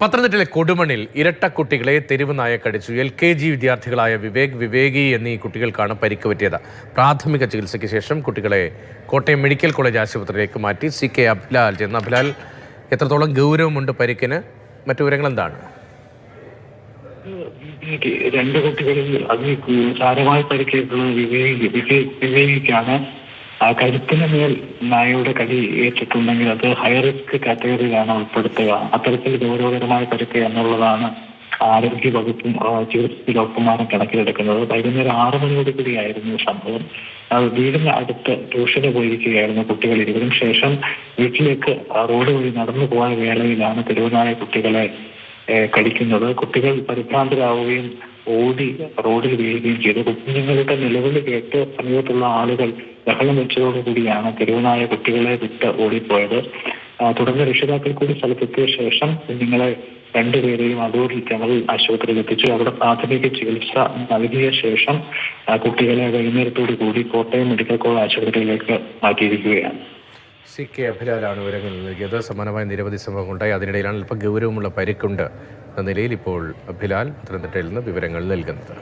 പത്തനംതിട്ടയിലെ കൊടുമണ്ണിൽ ഇരട്ട കുട്ടികളെ തെരുവ് നായ കടിച്ചു. LKG വിദ്യാർത്ഥികളായ വിവേകി എന്നീ കുട്ടികൾക്കാണ് പരിക്ക് പറ്റിയത്. പ്രാഥമിക ചികിത്സയ്ക്ക് ശേഷം കുട്ടികളെ കോട്ടയം മെഡിക്കൽ കോളേജ് ആശുപത്രിയിലേക്ക് മാറ്റി. CK അഭിലാൽ ചെന്ന. അഭിലാൽ, എത്രത്തോളം ഗൗരവമുണ്ട് പരിക്കിന്? മറ്റു വിവരങ്ങൾ എന്താണ്? രണ്ട് കുട്ടികളിൽ അതിൽ സാരമായി പരിക്കേറ്റുള്ള വിവേകിക്കാണ്. കഴുത്തിന് മേൽ നായയുടെ കടി ഏറ്റിട്ടുണ്ടെങ്കിൽ അത് ഹൈ റിസ്ക് കാറ്റഗറിയിലാണ് ഉൾപ്പെടുത്തുക. അത്തരത്തിൽ ഗൗരവകരമായ പരിക്ക് എന്നുള്ളതാണ് ആരോഗ്യ വകുപ്പും ചികിത്സ ഡോക്ടർമാരും കണക്കിലെടുക്കുന്നത്. വൈകുന്നേരം 6 മണിയോടുകൂടിയായിരുന്നു സംഭവം. വീടിന് അടുത്ത് ട്യൂഷന് പോയിരിക്കുകയായിരുന്നു കുട്ടികൾ ഇരുവരും. ശേഷം വീട്ടിലേക്ക് റോഡ് വഴി നടന്നു പോയ വേളയിലാണ് തെരുവുനായ കുട്ടികളെ കടിക്കുന്നത്. കുട്ടികൾ പരിഭ്രാന്തരാവുകയും ഓടി റോഡിൽ വീഴുകയും ചെയ്തു. കുഞ്ഞുങ്ങളുടെ നിലവിളി കേട്ട് സമീപത്തുള്ള ആളുകൾ ബഹളം വെച്ചതോടുകൂടിയാണ് തെരുവുനായ കുട്ടികളെ വിട്ട് ഓടിപ്പോയത്. തുടർന്ന് രക്ഷിതാക്കൾ കൂടി സ്ഥലത്തെത്തിയ ശേഷം കുഞ്ഞുങ്ങളെ രണ്ടുപേരെയും അടൂരിൽ ജനറൽ ആശുപത്രിയിൽ എത്തിച്ചു. അവിടെ പ്രാഥമിക ചികിത്സ നൽകിയ ശേഷം കുട്ടികളെ വൈകുന്നേരത്തോടു കൂടി കോട്ടയം മെഡിക്കൽ കോളേജ് ആശുപത്രിയിലേക്ക് മാറ്റിയിരിക്കുകയാണ്. CK അഭിലാലാണ് വിവരങ്ങൾ നൽകിയത്. സമാനമായ നിരവധി സംഭവങ്ങളുണ്ടായി. അതിനിടയിലാണ് അല്പം ഗൗരവമുള്ള പരിക്കുണ്ട് എന്ന നിലയിൽ ഇപ്പോൾ അഭിലാൽ പത്തനംതിട്ടയിൽ നിന്ന് വിവരങ്ങൾ നൽകുന്നത്.